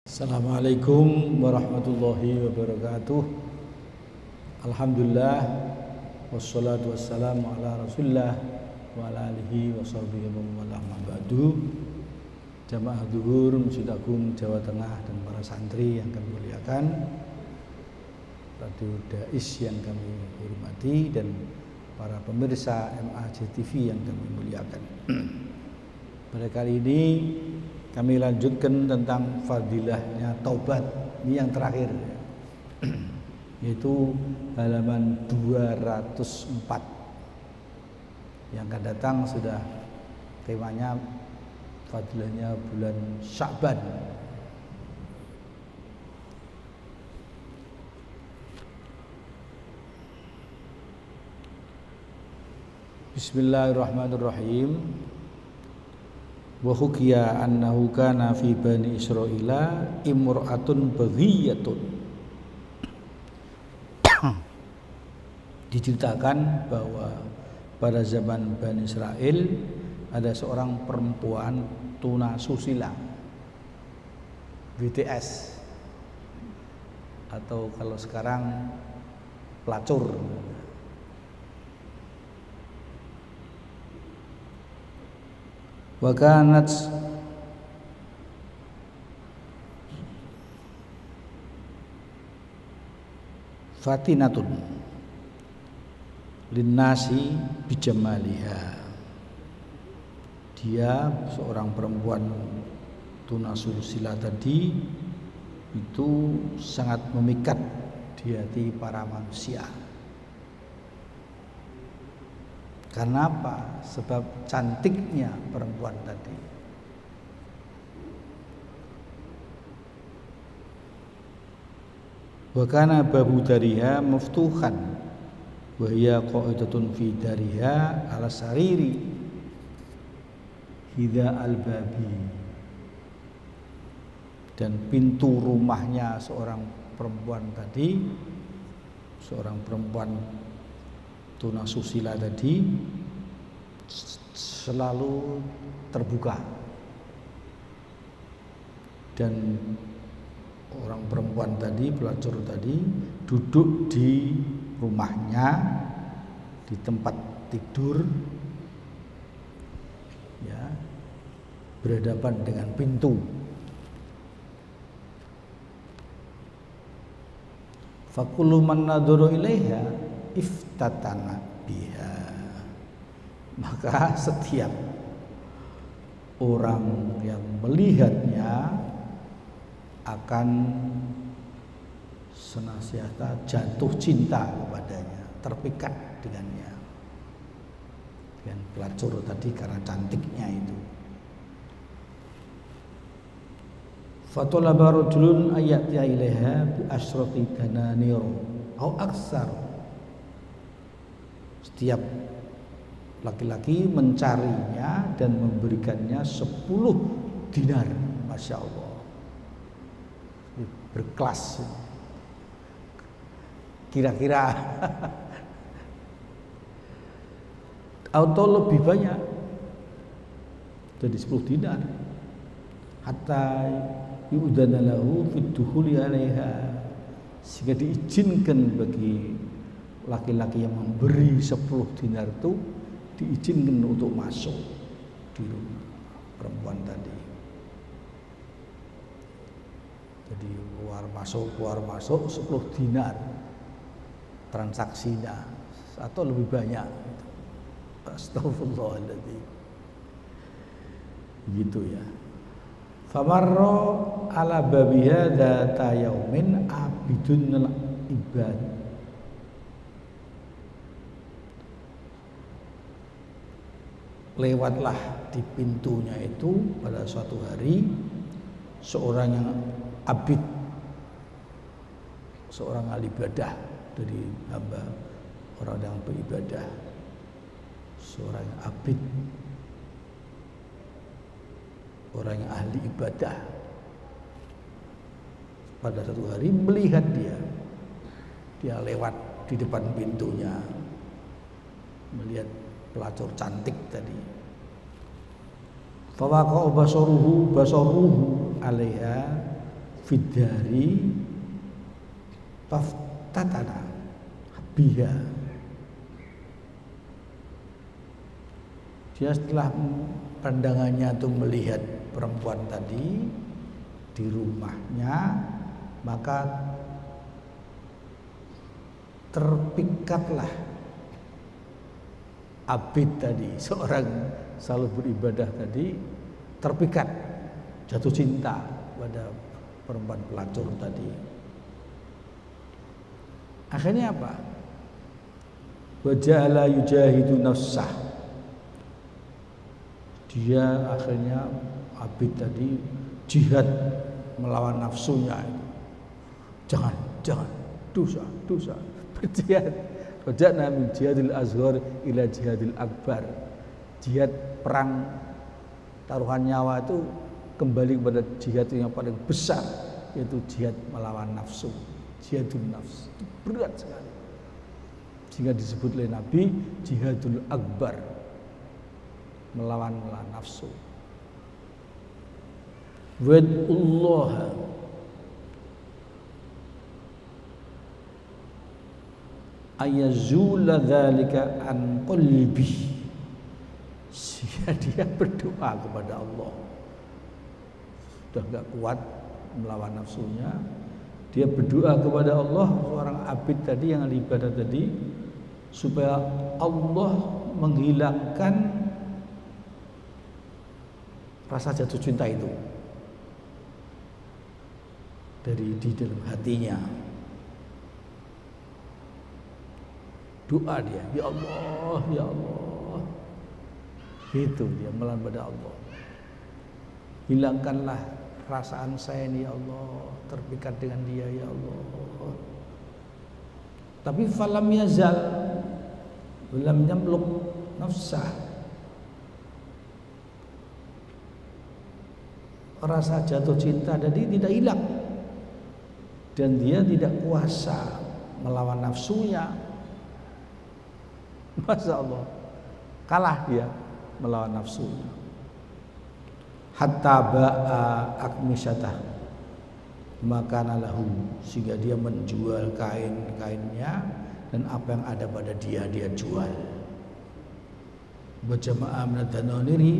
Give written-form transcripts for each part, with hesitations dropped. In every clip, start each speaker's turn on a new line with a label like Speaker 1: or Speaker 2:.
Speaker 1: Assalamualaikum warahmatullahi wabarakatuh. Alhamdulillah wassalatu wassalamu ala rasulillah wa ala alihi wa sahbihi wa man ba'du. Jamaah Zuhur Masjid Agung Jawa Tengah dan para santri yang kami muliakan, Radio Dais yang kami hormati, dan para pemirsa MAJ TV yang kami muliakan. Pada kali ini kami lanjutkan tentang fadilahnya taubat. Ini yang terakhir, yaitu halaman 204. Yang akan datang sudah temanya fadilahnya bulan Sya'ban. Bismillahirrahmanirrahim. Wa hukiya annahu kana fi bani Israila imra'atun baghiyatun. Diceritakan bahwa pada zaman Bani Israel ada seorang perempuan tunasusila, BTS, atau kalau sekarang pelacur. Wa kanat fatinatun linnasi bijamaliha. Dia seorang perempuan tunasusila tadi itu sangat memikat di hati para manusia. Karena apa? Sebab cantiknya perempuan tadi. Wa kana babu dariha maftuhan wa hiya qa'idatun fi dariha ala sariri hidha al-babi. Dan pintu rumahnya seorang perempuan tadi, seorang perempuan tunasusila tadi, selalu terbuka, dan orang perempuan tadi, pelacur tadi, duduk di rumahnya di tempat tidur, ya, berhadapan dengan pintu. Fakullu man nadhara ilaiha iftatana biha. Maka setiap orang yang melihatnya akan senantiasa jatuh cinta kepadanya, terpikat dengannya, dengan pelacur tadi karena cantiknya itu. Fatolaba rajulun ayatiya ilaiha bi asyrati dananir au aksar. Setiap laki-laki mencarinya dan memberikannya 10 dinar. Masya Allah, berkelas. Kira-kira atau lebih banyak, jadi 10 dinar. Hatta yu'dana lahu fid dukhuli 'alaiha, sehingga diizinkan bagi laki-laki yang memberi 10 dinar itu, diizinkan untuk masuk di rumah perempuan tadi. Jadi keluar masuk 10 dinar transaksinya, atau lebih banyak. Astagfirullahaladzim. Gitu ya. Famarra ala babiha dzata yaumin abidun ibad. Lewatlah di pintunya itu pada suatu hari seorang yang abid, seorang ahli ibadah dari hamba orang yang beribadah, seorang yang abid, orang yang ahli ibadah. Pada satu hari melihat dia lewat di depan pintunya, melihat pelacur cantik tadi. Fawaqa basaruhu alaiha fidari faftatana biha. Dia setelah pandangannya tuh melihat perempuan tadi di rumahnya, maka terpikatlah abid tadi, seorang selalu beribadah tadi, terpikat, jatuh cinta pada perempuan pelacur tadi. Akhirnya apa? Wa ja'ala yujahidu nafsah. Dia akhirnya abid tadi jihad melawan nafsunya. Jangan, dosa, berjihad. Raja'na min jihadil azhar ila jihadil akbar. Jihad perang taruhan nyawa itu kembali kepada jihad yang paling besar, yaitu jihad melawan nafsu, jihadun nafs. Itu berat sekali. Sehingga disebut oleh Nabi jihadul akbar, melawan nafsu. Wad'ullah ayazula dzalika an qalbi. Dia berdoa kepada Allah. Sudah enggak kuat melawan nafsunya, dia berdoa kepada Allah, seorang abid tadi yang ibadah tadi, supaya Allah menghilangkan rasa jatuh cinta itu dari di dalam hatinya. Doa dia, ya Allah, ya Allah. Itu dia melawan pada Allah. Hilangkanlah perasaan saya ini ya Allah, terpikat dengan dia ya Allah. Tapi falam yazal lam yamluk nafsah. Rasa jatuh cinta tadi tidak hilang, dan dia tidak kuasa melawan nafsunya. Masya Allah, kalah dia melawan nafsunya. Hatta ba'a akmisatah makana lahu, sehingga dia menjual kain-kainnya dan apa yang ada pada dia jual. Bajama'a minadananiri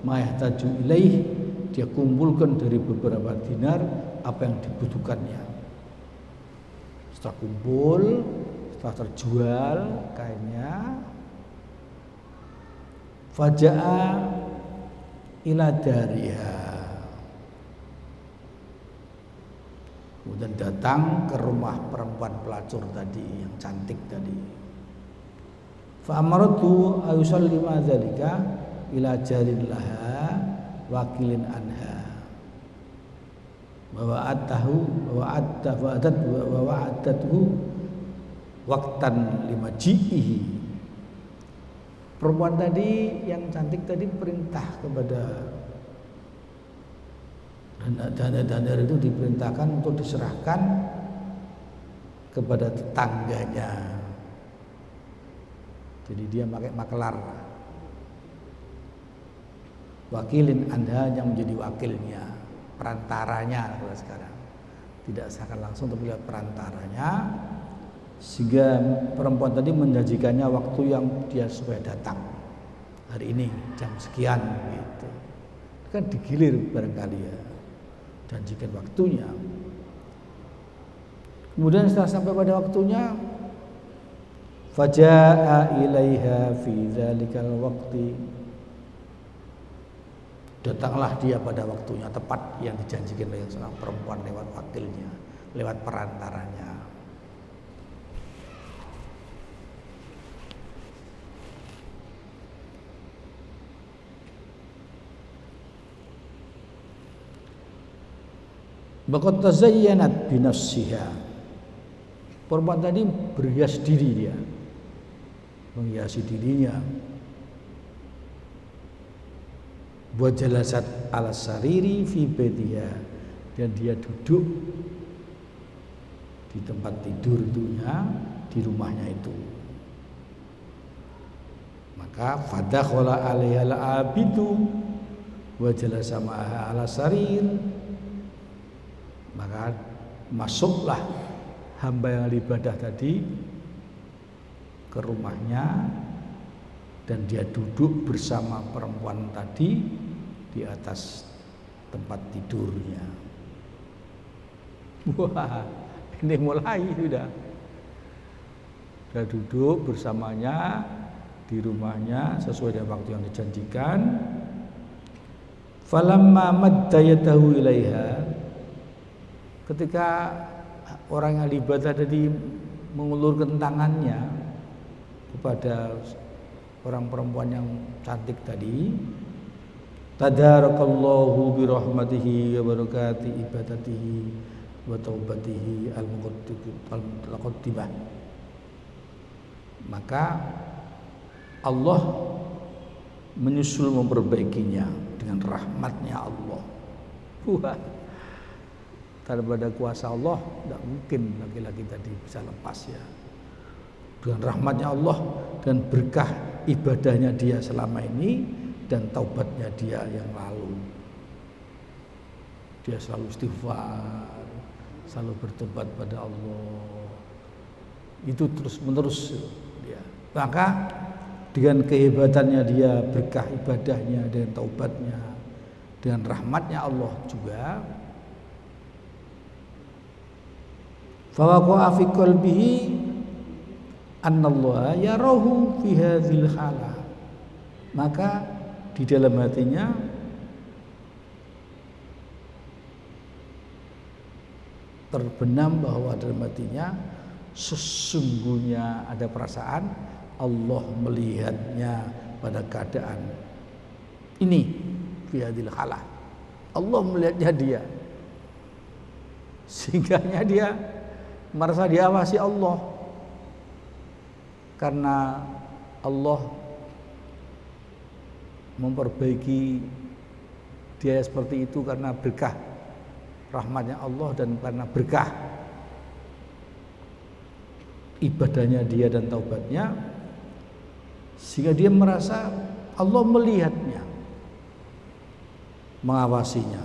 Speaker 1: ma yahtaju ilaih, dia kumpulkan dari beberapa dinar apa yang dibutuhkannya. Setelah kumpul, setelah terjual kainnya, faja'a ila dariha, kemudian datang ke rumah perempuan pelacur tadi yang cantik tadi. Fa amaratu ayusallima dzalika ila jalin laha wakilin anha wa wa'adatuhu waqtan limaji'ihi. Perempuan tadi yang cantik tadi perintah kepada dana itu, diperintahkan untuk diserahkan kepada tetangganya. Jadi dia pakai makelar. Wakilin anda yang menjadi wakilnya, perantaranya kalau sekarang. Tidak seakan langsung tapi lewat perantaranya, sehingga perempuan tadi menjanjikannya waktu yang dia supaya datang hari ini jam sekian gitu. Kan digilir barangkali ya, janjikan waktunya. Kemudian setelah sampai pada waktunya, faja'a ilaiha fi dzalikal waqti, datanglah dia pada waktunya tepat yang dijanjikan oleh seorang perempuan lewat wakilnya, lewat perantaranya. Baqad tazayyanat binafsiha. Perempuan tadi berhias diri, dia menghiasi dirinya. Buat jalasat ala sariri fi baitiha, dan dia duduk di tempat tidurnya di rumahnya itu. Maka fadakhala alaiha al-abidu wa jalasa ma'aha ala sarir, maka masuklah hamba yang ahli ibadah tadi ke rumahnya dan dia duduk bersama perempuan tadi di atas tempat tidurnya. Wah, ini mulai sudah duduk bersamanya di rumahnya sesuai dengan waktu yang dijanjikan. Falamma madda yadahu ilaiha, ketika orang yang ibadah tadi mengulurkan tangannya kepada orang perempuan yang cantik tadi, tadarakallahu bi rahmatihi wa barakati ibadatihi wa taubatihi al-muqaddimah, maka Allah menyusul memperbaikinya dengan rahmatnya Allah. Wah, daripada kuasa Allah tidak mungkin laki-laki tadi bisa lepas ya. Dengan rahmatnya Allah dan berkah ibadahnya dia selama ini dan taubatnya dia yang lalu, dia selalu istighfar, selalu bertobat pada Allah, itu terus menerus dia. Maka dengan kehebatannya dia, berkah ibadahnya dan taubatnya, dengan rahmatnya Allah juga, fawaqa'a fi qalbihi annallaha yarahu fi hadzal halah, maka di dalam hatinya terbenam bahwa dalam hatinya sesungguhnya ada perasaan Allah melihatnya pada keadaan ini, fi hadzal halah, Allah melihatnya dia, sehingga dia merasa diawasi Allah, karena Allah memperbaiki dia seperti itu karena berkah rahmatnya Allah dan karena berkah ibadahnya dia dan taubatnya, sehingga dia merasa Allah melihatnya, mengawasinya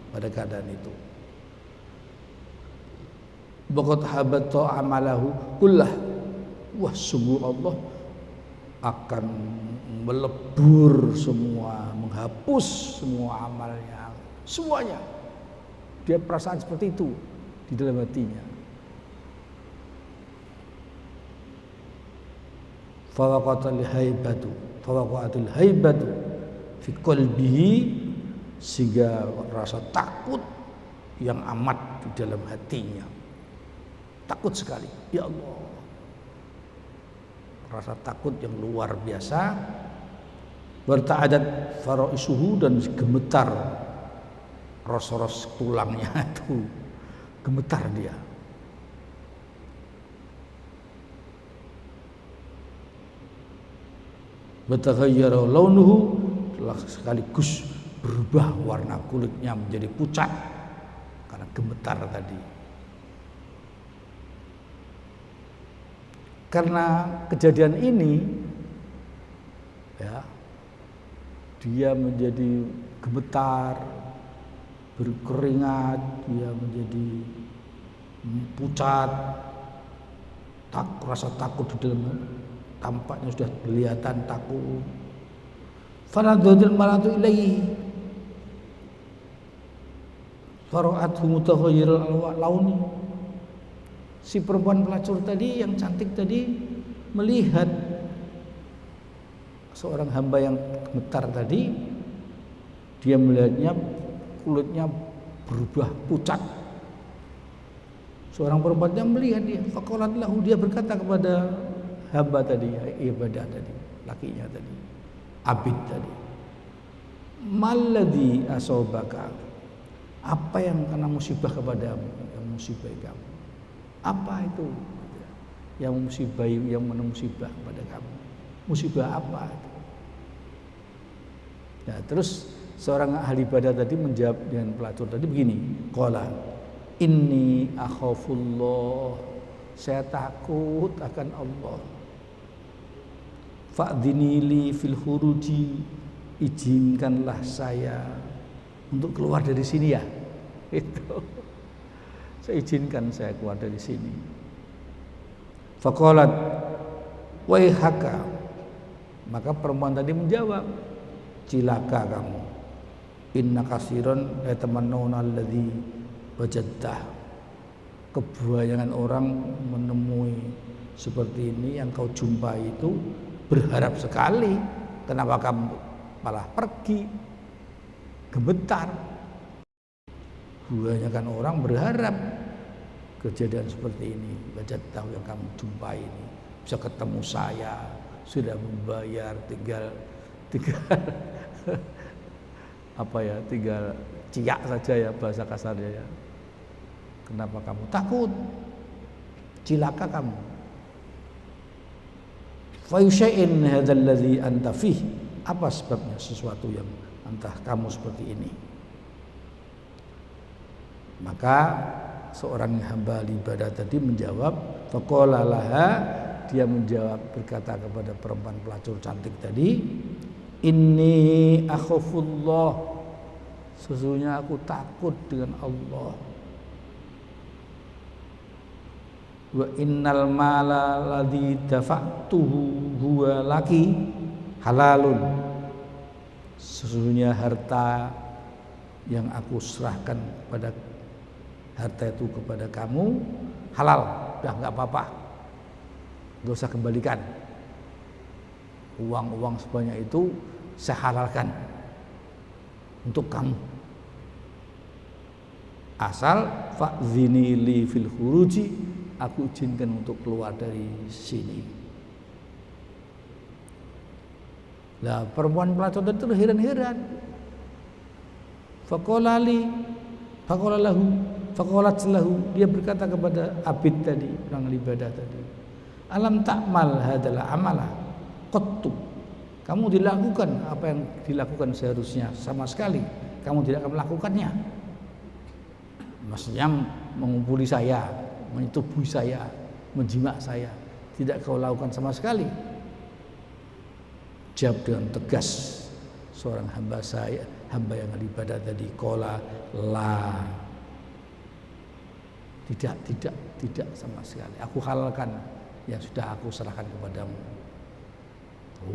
Speaker 1: pada keadaan itu. Baqad habata amalahu kullah, wah sungguh Allah akan melebur semua, menghapus semua amalnya, semuanya. Dia perasaan seperti itu di dalam hatinya. Fawaqatil haibatu fi qalbihi, sehingga rasa takut yang amat di dalam hatinya, takut sekali, ya Allah, rasa takut yang luar biasa. Berta'adat faraisuhu, dan gemetar ros-ros tulangnya itu, gemetar dia. Bataghayyara launuhu, telah sekaligus berubah warna kulitnya menjadi pucat karena gemetar tadi. Karena kejadian ini ya, dia menjadi gemetar, berkeringat, dia menjadi pucat, rasa takut di dalam, tampaknya sudah kelihatan takut. Faradul maratu ilaihi fara'athu mutaghayyiral launi, si perempuan pelacur tadi yang cantik tadi melihat seorang hamba yang gemetar tadi, dia melihatnya kulitnya berubah pucat. Seorang perempuan yang melihat dia, faqalat lahu, dia berkata kepada hamba tadi, ibadah tadi, lakinya tadi, abid tadi, malladzi asobaka, apa yang kena musibah kepadamu, yang musibah kamu, apa itu yang musibah, yang musibah kepada kamu, musibah apa itu? Nah, terus seorang ahli ibadah tadi menjawab dengan pelacur tadi begini, qala inni akhafullah, saya takut akan Allah, fa'dhini li fil khuruji, izinkanlah saya untuk keluar dari sini ya. Itu. Saya izinkan saya keluar dari sini. Faqalat waihaka. Maka perempuan tadi menjawab, cilaka kamu. Inna kasiron yatamannuna alladzi wajadtah. Kebanyakan orang menemui seperti ini yang kau jumpai itu berharap sekali. Kenapa kamu malah pergi? Gemetar. Kebanyakan orang berharap kejadian seperti ini. Wajadtah yang kamu jumpai ini bisa ketemu saya, sudah membayar, tinggal apa ya, tinggal ciak saja ya bahasa kasarnya ya. Kenapa kamu takut? Cilaka kamu. Fa yusya'in hadzal ladzi anta fih. Apa sebabnya sesuatu yang entah kamu seperti ini? Maka seorang hamba ibadah tadi menjawab, faqala laha, dia menjawab berkata kepada perempuan pelacur cantik tadi, inni akhafullah, sesungguhnya aku takut dengan Allah. Wa innal mala ladzi dafa'tuhu huwa laki halalun, sesungguhnya harta yang aku serahkan pada harta itu kepada kamu halal, udah nggak apa-apa, nggak usah kembalikan. Uang-uang sebanyak itu saya halalkan untuk kamu, asal fa'zini li fil khuruji, aku izinkan untuk keluar dari sini. Lah perempuan pelacur itu heran-heran. Faqala lahu, dia berkata kepada abid tadi, orang ibadah tadi, alam ta'mal hadalah amala qattu, kamu dilakukan apa yang dilakukan seharusnya sama sekali kamu tidak akan melakukannya. Maksudnya mengumpuli saya, menyetubuhi saya, menjimak saya, tidak kau lakukan sama sekali. Jawab dengan tegas seorang hamba yang ibadah tadi, qala la, tidak sama sekali. Aku halalkan yang sudah aku serahkan kepadamu.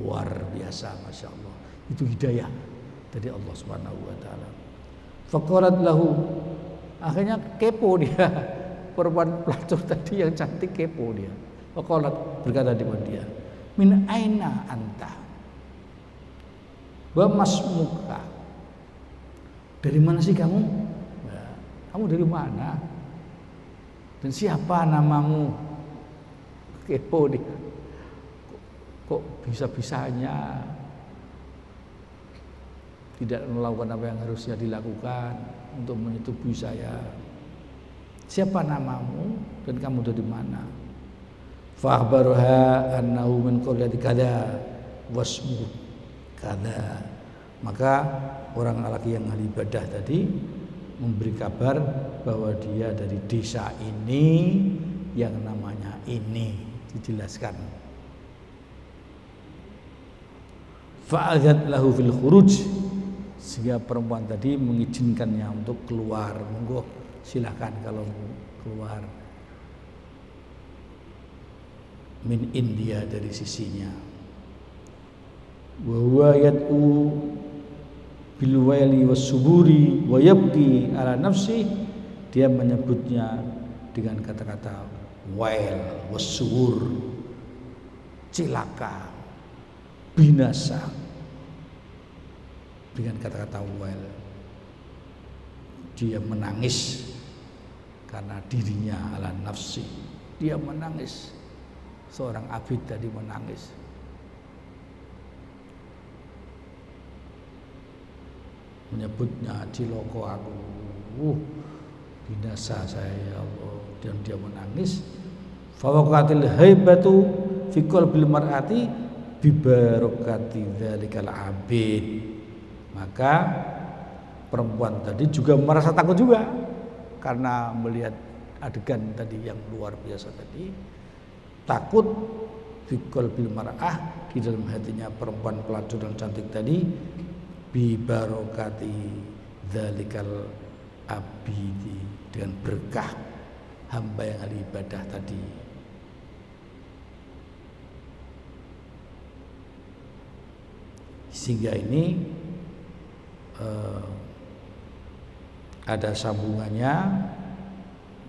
Speaker 1: Luar biasa, masya Allah. Itu hidayah dari Allah Subhanahu Wa Taala. Faqalat lahu, akhirnya kepo dia. Perempuan pelacur tadi yang cantik kepo dia. Faqalat, berkata di dia, min aina anta? Wa masmuka? Dari mana sih kamu? Nah, kamu dari mana? Dan siapa namamu? Kepo dia. Kok bisa-bisanya tidak melakukan apa yang harusnya dilakukan untuk menyetubuhi saya? Siapa namamu dan kamu dari mana? Fa akhbaraha annahu min qaryati kadza wasmu kadza. Maka orang laki yang ahli ibadah tadi memberi kabar bahwa dia dari desa ini yang namanya ini, dijelaskan. Fa'adzat lahu fil khuruj, sehingga perempuan tadi mengizinkannya untuk keluar. Monggo silakan kalau keluar min India, dari sisinya. Wa huwa yad'u bil waili was suburi wa yabki ala nafsi, dia menyebutnya dengan kata-kata wail was subur, cilaka, binasa, dengan kata-kata wail. Dia menangis karena dirinya ala nafsi, dia menangis. Seorang abid tadi menangis. Menyebutnya ciloko aku, binasa saya ya Allah, dan dia menangis. Fawaqatil haibatu fi qalbil mar'ati bi barakati dzalikal abid. Maka perempuan tadi juga merasa takut juga karena melihat adegan tadi yang luar biasa tadi. Takut fi qalbil mar'ah, di dalam hatinya perempuan pelacur yang cantik tadi, bi barokati dzalikal abidi, dengan berkah hamba yang ahli ibadah tadi. Sehingga ini ada sambungannya,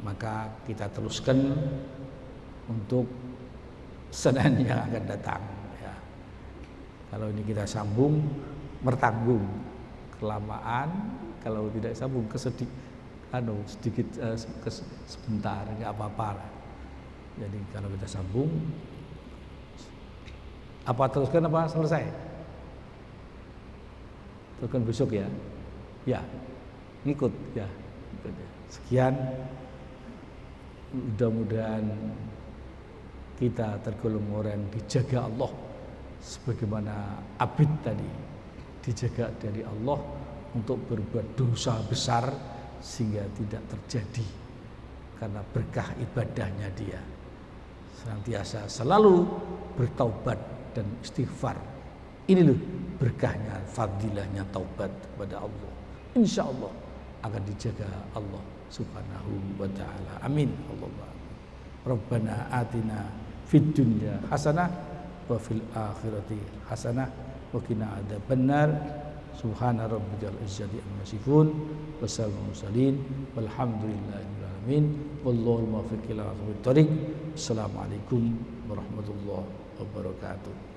Speaker 1: maka kita teruskan untuk Senin yang akan datang ya. Kalau ini kita sambung mertanggung kelamaan, kalau tidak sambung sedikit sebentar nggak apa-apa lah. Jadi kalau kita sambung, apa teruskan apa selesai? Teruskan besok ya, ngikut ya. Sekian, mudah-mudahan kita tergolong orang yang dijaga Allah sebagaimana Abid tadi dijaga dari Allah untuk berbuat dosa besar sehingga tidak terjadi, karena berkah ibadahnya dia senantiasa selalu bertaubat dan istighfar. Ini loh berkahnya, fadilahnya taubat kepada Allah. Insya Allah akan dijaga Allah Subhanahu wa ta'ala. Amin. Allahumma amin. Rabbana atina fid dunya hasanah wa fil akhirati hasanah wa qina adzabannar. Subhana rabbikal izzati amma yasifun wa salamun mursalin walhamdulillahi rabbil alamin. Wallahul muwaffiq ila aqwamit thoriq. Assalamualaikum warahmatullahi wabarakatuh.